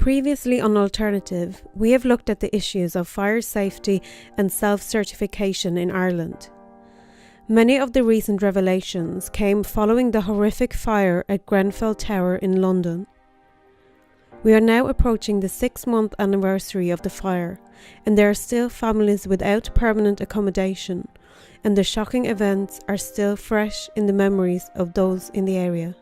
Previously on Alternative, we have looked at the issues of fire safety and self-certification in Ireland. Many of the recent revelations came following the horrific fire at Grenfell Tower in London. We are now approaching the 6-month anniversary of the fire, and there are still families without permanent accommodation, and the shocking events are still fresh in the memories of those in the area.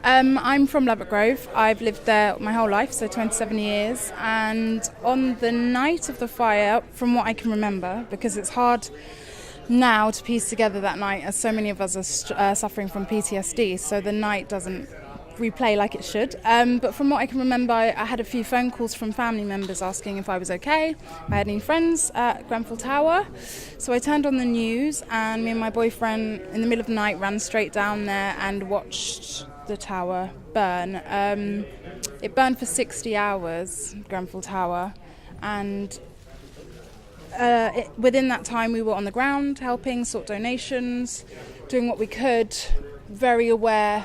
I'm from Lovat Grove. I've lived there my whole life, so 27 years. And on the night of the fire, from what I can remember, because it's hard now to piece together that night, as so many of us are suffering from PTSD, so the night doesn't replay like it should. But from what I can remember, I had a few phone calls from family members asking if I was okay, if I had any friends at Grenfell Tower. So I turned on the news, and me and my boyfriend, in the middle of the night, ran straight down there and watched the tower burn. It burned for 60 hours, Grenfell Tower, and within that time we were on the ground helping sort donations, doing what we could, very aware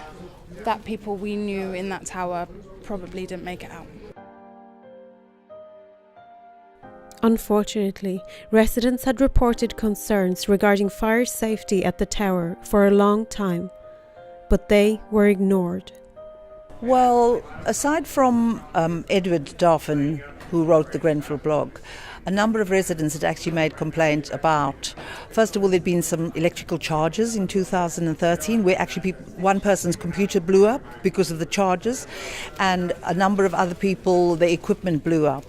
that people we knew in that tower probably didn't make it out. Unfortunately, residents had reported concerns regarding fire safety at the tower for a long time, but they were ignored. Well, aside from Edward Darfin, who wrote the Grenfell blog, a number of residents had actually made complaint about, first of all, there'd been some electrical charges in 2013 where actually one person's computer blew up because of the charges, and a number of other people, their equipment blew up,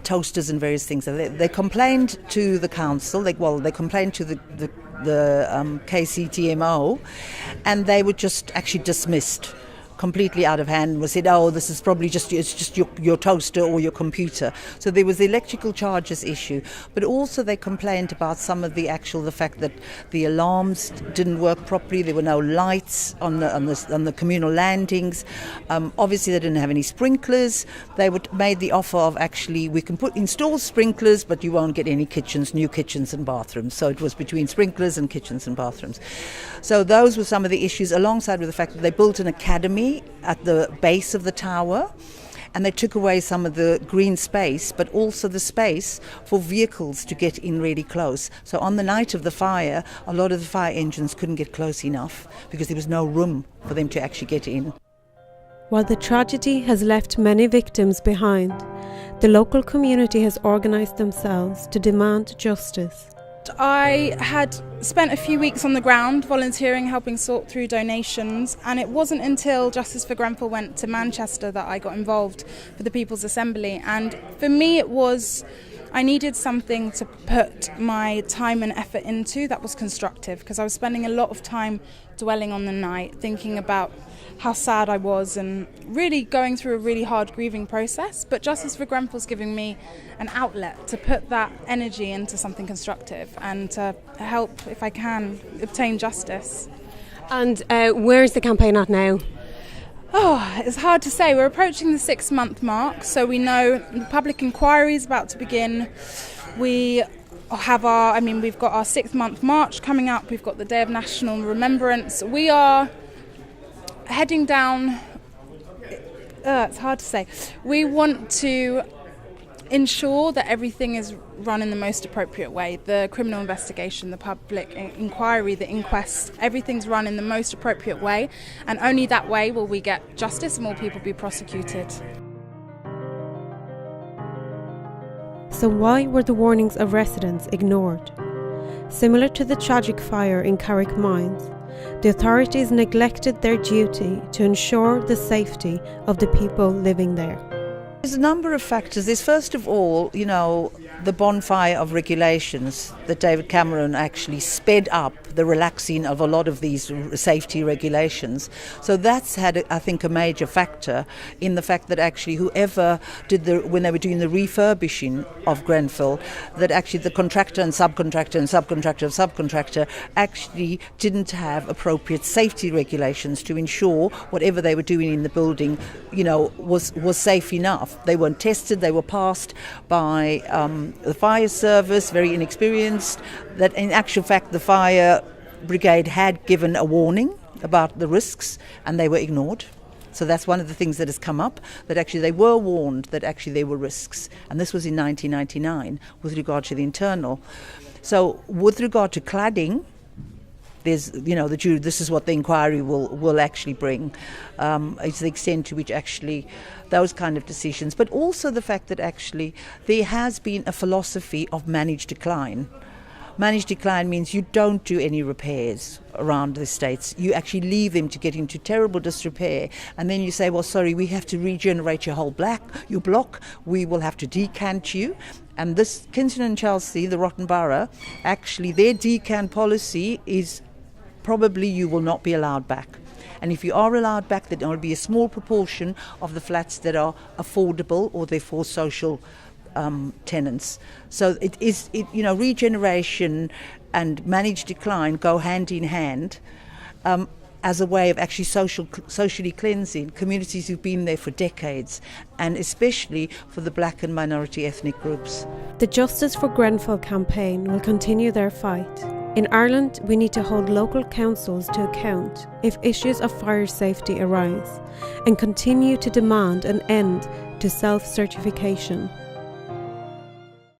toasters and various things. So they complained to the council, they complained to the KCTMO, and they were just actually dismissed completely out of hand, and was said, oh, this is probably just your toaster or your computer. So there was the electrical charges issue, but also they complained about some of the fact that the alarms didn't work properly. There were no lights on the communal landings. Obviously they didn't have any sprinklers. They made the offer of actually we can install sprinklers, but you won't get any new kitchens and bathrooms. So it was between sprinklers and kitchens and bathrooms. So those were some of the issues, alongside with the fact that they built an academy at the base of the tower, and they took away some of the green space, but also the space for vehicles to get in really close. So on the night of the fire, a lot of the fire engines couldn't get close enough because there was no room for them to actually get in. While the tragedy has left many victims behind, the local community has organised themselves to demand justice. I had spent a few weeks on the ground volunteering, helping sort through donations, and it wasn't until Justice for Grenfell went to Manchester that I got involved for the People's Assembly. And for me I needed something to put my time and effort into that was constructive, because I was spending a lot of time dwelling on the night, thinking about how sad I was and really going through a really hard grieving process. But Justice for Grenfell's giving me an outlet to put that energy into something constructive and to help, if I can, obtain justice. And where's the campaign at now? Oh, it's hard to say. We're approaching the 6-month mark, so we know the public inquiry is about to begin. We've got our 6th-month march coming up. We've got the Day of National Remembrance. We are heading down. It's hard to say. We want to ensure that everything is run in the most appropriate way. The criminal investigation, the public inquiry, the inquest, everything's run in the most appropriate way, and only that way will we get justice and more people be prosecuted. So why were the warnings of residents ignored? Similar to the tragic fire in Carrick Mines, the authorities neglected their duty to ensure the safety of the people living there. There's a number of factors. There's first of all, the bonfire of regulations that David Cameron actually sped up the relaxing of a lot of these safety regulations. So that's had, I think, a major factor in the fact that actually whoever when they were doing the refurbishing of Grenfell, that actually the contractor and subcontractor and subcontractor of subcontractor actually didn't have appropriate safety regulations to ensure whatever they were doing in the building, was safe enough. They weren't tested, they were passed by the fire service, very inexperienced, that in actual fact the fire brigade had given a warning about the risks and they were ignored. So that's one of the things that has come up, that actually they were warned that actually there were risks. And this was in 1999 with regard to the internal. So with regard to cladding, there's, this is what the inquiry will actually bring. It's the extent to which actually those kind of decisions, but also the fact that actually there has been a philosophy of managed decline. Managed decline means you don't do any repairs around the estates. You actually leave them to get into terrible disrepair, and then you say, well, sorry, we have to regenerate your whole your block. We will have to decant you. And this Kensington and Chelsea, the Rotten Borough, actually their decant policy is probably you will not be allowed back. And if you are allowed back, then there will be a small proportion of the flats that are affordable or therefore social tenants. So regeneration and managed decline go hand in hand as a way of actually socially cleansing communities who've been there for decades, and especially for the black and minority ethnic groups. The Justice for Grenfell campaign will continue their fight. In Ireland, we need to hold local councils to account if issues of fire safety arise, and continue to demand an end to self-certification.